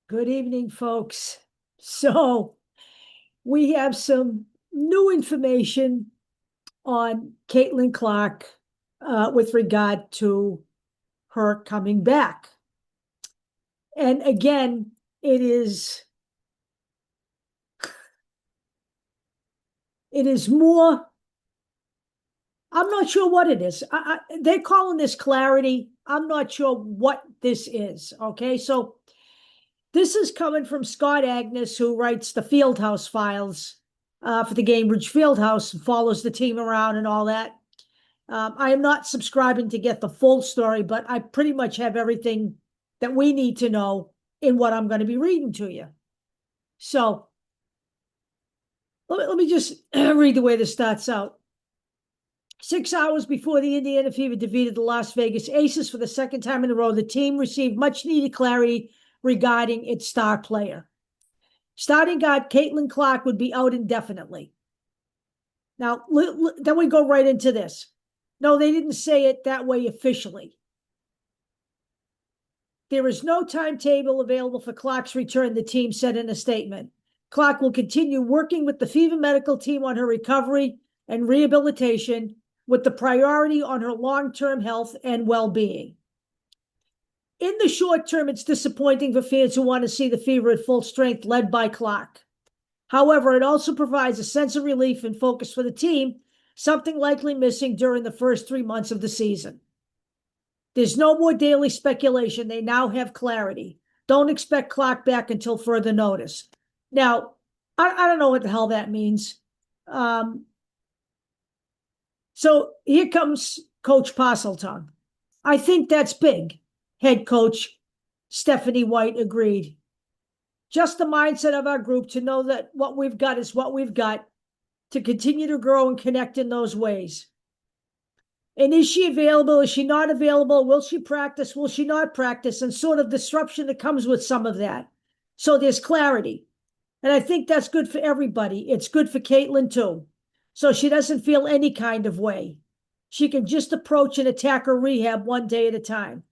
Good evening, folks. So we have some new information on Caitlin Clark with regard to her coming back. And again, it is more, I'm not sure what it is. They're calling this clarity. I'm not sure what this is, okay? So this is coming from Scott Agnes, who writes the Fieldhouse Files for the Cambridge Fieldhouse, and follows the team around and all that. I am not subscribing to get the full story, but I pretty much have everything that we need to know in what I'm going to be reading to you. So let me just read the way this starts out. 6 hours before the Indiana Fever defeated the Las Vegas Aces for the second time in a row, the team received much needed clarity regarding its star player. Starting guard Caitlin Clark would be out indefinitely. Now, then we go right into this. No, they didn't say it that way officially. There is no timetable available for Clark's return, the team said in a statement. Clark will continue working with the Fever medical team on her recovery and rehabilitation, with the priority on her long-term health and well-being. In the short term, it's disappointing for fans who want to see the Fever at full strength, led by Clark. However, it also provides a sense of relief and focus for the team, something likely missing during the first 3 months of the season. There's no more daily speculation. They now have clarity. Don't expect Clark back until further notice. Now, I don't know what the hell that means. So here comes Coach Parseltongue. I think that's big. Head coach Stephanie White agreed. Just the mindset of our group to know that what we've got is what we've got, to continue to grow and connect in those ways. And is she available? Is she not available? Will she practice? Will she not practice? And sort of disruption that comes with some of that. So there's clarity. And I think that's good for everybody. It's good for Caitlin too. So she doesn't feel any kind of way. She can just approach and attack her rehab one day at a time.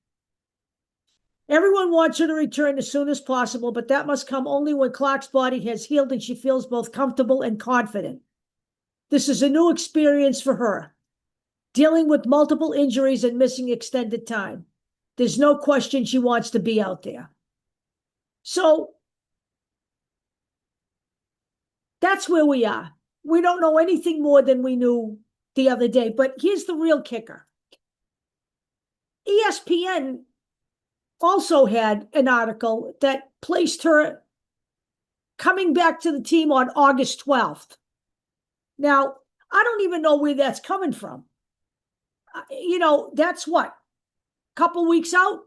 Everyone wants her to return as soon as possible, but that must come only when Clark's body has healed and she feels both comfortable and confident. This is a new experience for her, dealing with multiple injuries and missing extended time. There's no question she wants to be out there. So that's where we are. We don't know anything more than we knew the other day, but here's the real kicker. ESPN also had an article that placed her coming back to the team on August 12th. Now, I don't even know where that's coming from. That's what? A couple weeks out?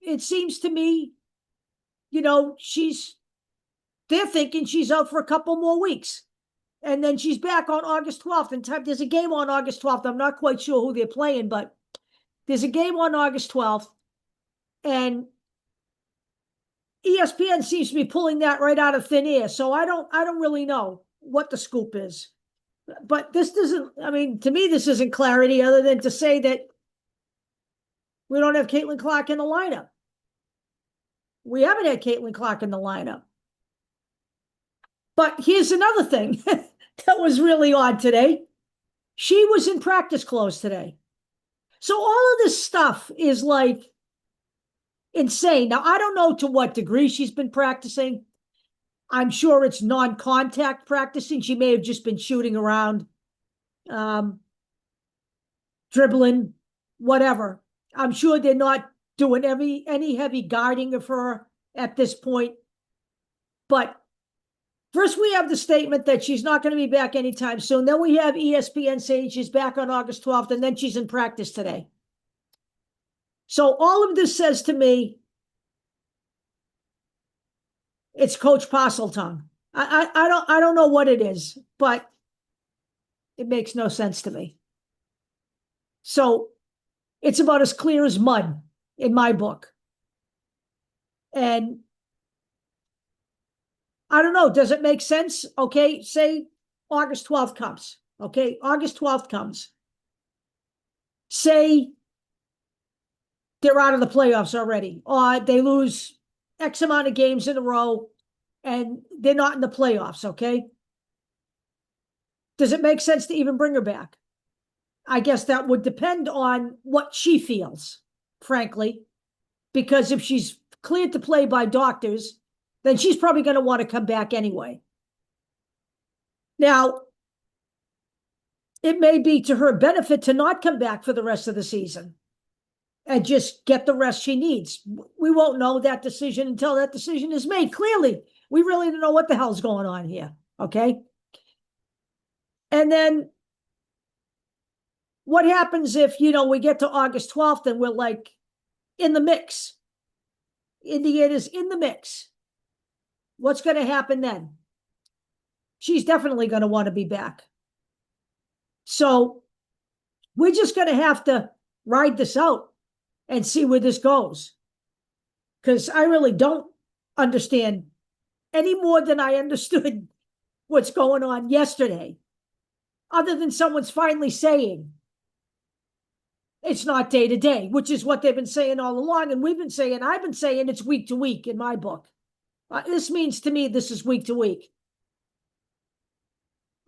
It seems to me, they're thinking she's out for a couple more weeks. And then she's back on August 12th. And there's a game on August 12th. I'm not quite sure who they're playing, but there's a game on August 12th. And ESPN seems to be pulling that right out of thin air. So I don't really know what the scoop is. But this doesn't, to me, this isn't clarity other than to say that we don't have Caitlin Clark in the lineup. We haven't had Caitlin Clark in the lineup. But here's another thing that was really odd today. She was in practice clothes today. So all of this stuff is like insane. Now, I don't know to what degree she's been practicing. I'm sure it's non-contact practicing. She may have just been shooting around, dribbling, whatever. I'm sure they're not doing any heavy guarding of her at this point. But first, we have the statement that she's not going to be back anytime soon. Then we have ESPN saying she's back on August 12th, and then she's in practice today. So all of this says to me, it's Coach Parseltongue. I don't know what it is, but it makes no sense to me. So it's about as clear as mud in my book. And I don't know, does it make sense? Okay, say August 12th comes. Okay, August 12th comes. Say they're out of the playoffs already, or they lose X amount of games in a row and they're not in the playoffs, okay? Does it make sense to even bring her back? I guess that would depend on what she feels, frankly, because if she's cleared to play by doctors, then she's probably going to want to come back anyway. Now, it may be to her benefit to not come back for the rest of the season and just get the rest she needs. We won't know that decision until that decision is made. Clearly, we really don't know what the hell's going on here, okay? And then what happens if, we get to August 12th and we're like in the mix? Indiana's in the mix. What's going to happen then? She's definitely going to want to be back. So we're just going to have to ride this out and see where this goes. Because I really don't understand any more than I understood what's going on yesterday, other than someone's finally saying it's not day to day, which is what they've been saying all along. And I've been saying it's week to week in my book. This means to me, this is week to week.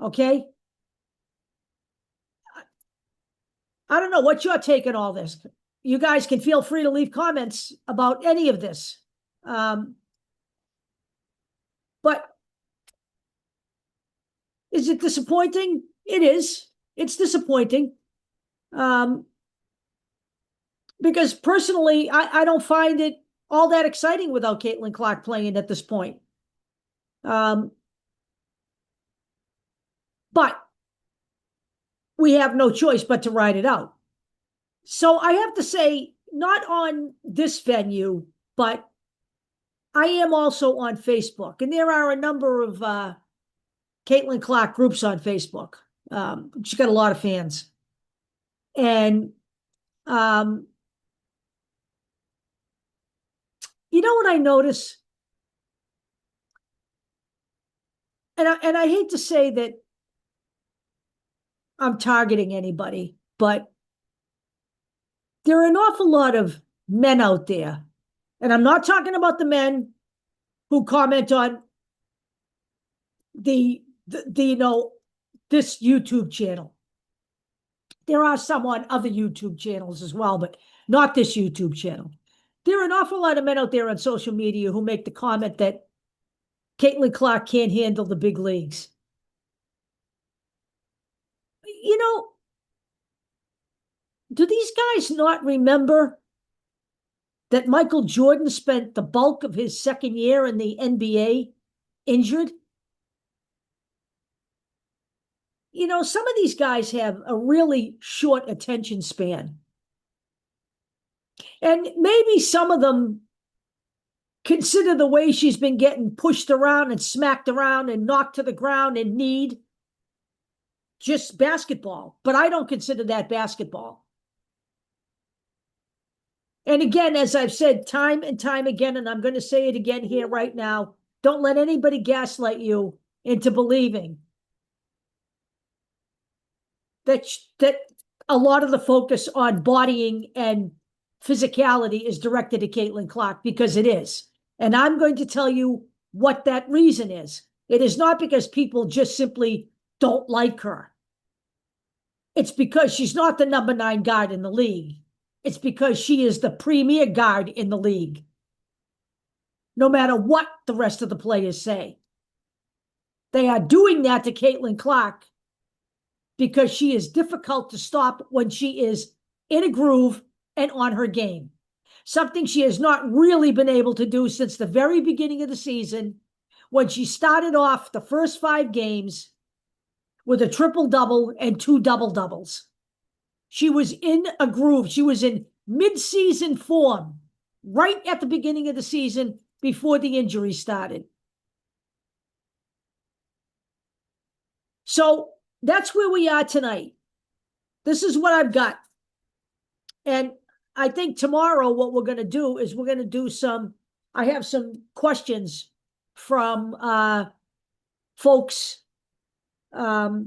Okay? I don't know what your take on all this. You guys can feel free to leave comments about any of this. But is it disappointing? It is. It's disappointing. Because personally, I don't find it all that exciting without Caitlin Clark playing at this point. But we have no choice but to ride it out. So I have to say, not on this venue, but I am also on Facebook. And there are a number of Caitlin Clark groups on Facebook. She's got a lot of fans. And you know what I notice? And I hate to say that I'm targeting anybody, but there are an awful lot of men out there. And I'm not talking about the men who comment on the this YouTube channel. There are some on other YouTube channels as well, but not this YouTube channel. There are an awful lot of men out there on social media who make the comment that Caitlin Clark can't handle the big leagues. Do these guys not remember that Michael Jordan spent the bulk of his second year in the NBA injured? Some of these guys have a really short attention span. And maybe some of them consider the way she's been getting pushed around and smacked around and knocked to the ground and kneed just basketball. But I don't consider that basketball. And again, as I've said time and time again, and I'm going to say it again here right now, don't let anybody gaslight you into believing that a lot of the focus on bodying and physicality is directed at Caitlin Clark, because it is. And I'm going to tell you what that reason is. It is not because people just simply don't like her. It's because she's not the number 9 guard in the league. It's because she is the premier guard in the league, no matter what the rest of the players say. They are doing that to Caitlin Clark because she is difficult to stop when she is in a groove and on her game. Something she has not really been able to do since the very beginning of the season, when she started off the first 5 games with a triple-double and 2 double-doubles. She was in a groove. She was in mid-season form right at the beginning of the season before the injury started. So that's where we are tonight. This is what I've got. And I think tomorrow what we're going to do is we're going to do I have some questions from folks that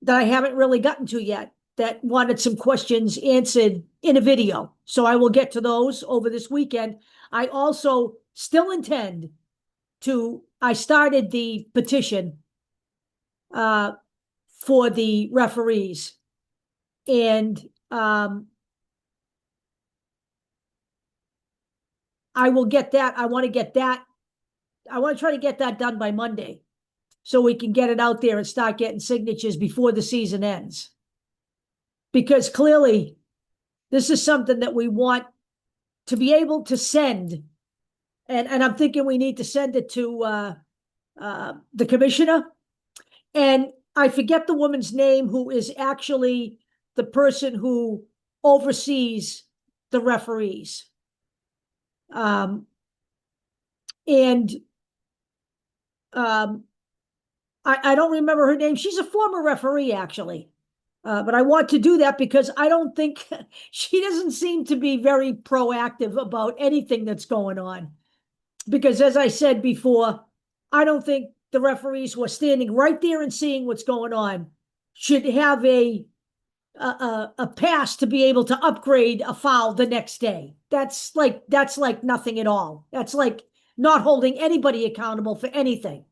I haven't really gotten to yet. that wanted some questions answered in a video. So I will get to those over this weekend. I also still intend I started the petition for the referees. And I will get that. I want to try to get that done by Monday so we can get it out there and start getting signatures before the season ends. Because clearly, this is something that we want to be able to send. And I'm thinking we need to send it to the commissioner. And I forget the woman's name who is actually the person who oversees the referees. I don't remember her name. She's a former referee, actually. But I want to do that because I don't think she doesn't seem to be very proactive about anything that's going on. Because as I said before, I don't think the referees who are standing right there and seeing what's going on should have a pass to be able to upgrade a foul the next day. That's like nothing at all. That's like not holding anybody accountable for anything.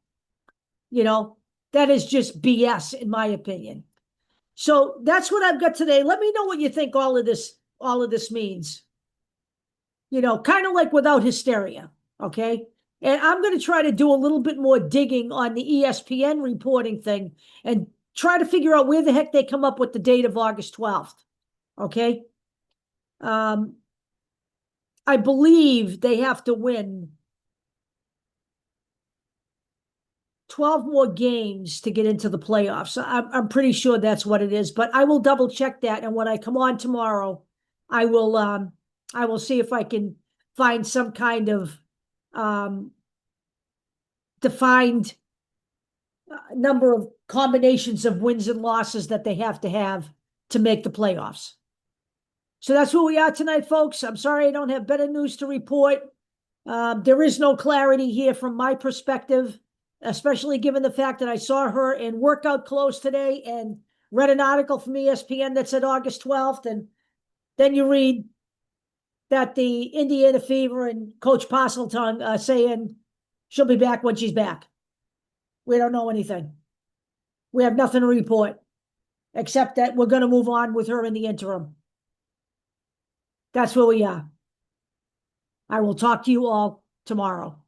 That is just BS in my opinion. So that's what I've got today. Let me know what you think all of this means. Kind of like Without Hysteria, okay? And I'm going to try to do a little bit more digging on the ESPN reporting thing and try to figure out where the heck they come up with the date of August 12th, okay? I believe they have to win 12 more games to get into the playoffs. I'm pretty sure that's what it is, but I will double check that. And when I come on tomorrow, I will see if I can find some kind of defined number of combinations of wins and losses that they have to make the playoffs. So that's where we are tonight, folks. I'm sorry I don't have better news to report. There is no clarity here from my perspective, especially given the fact that I saw her in workout clothes today and read an article from ESPN that said August 12th. And then you read that the Indiana Fever and Coach Parseltongue are saying she'll be back when she's back. We don't know anything. We have nothing to report, except that we're going to move on with her in the interim. That's where we are. I will talk to you all tomorrow.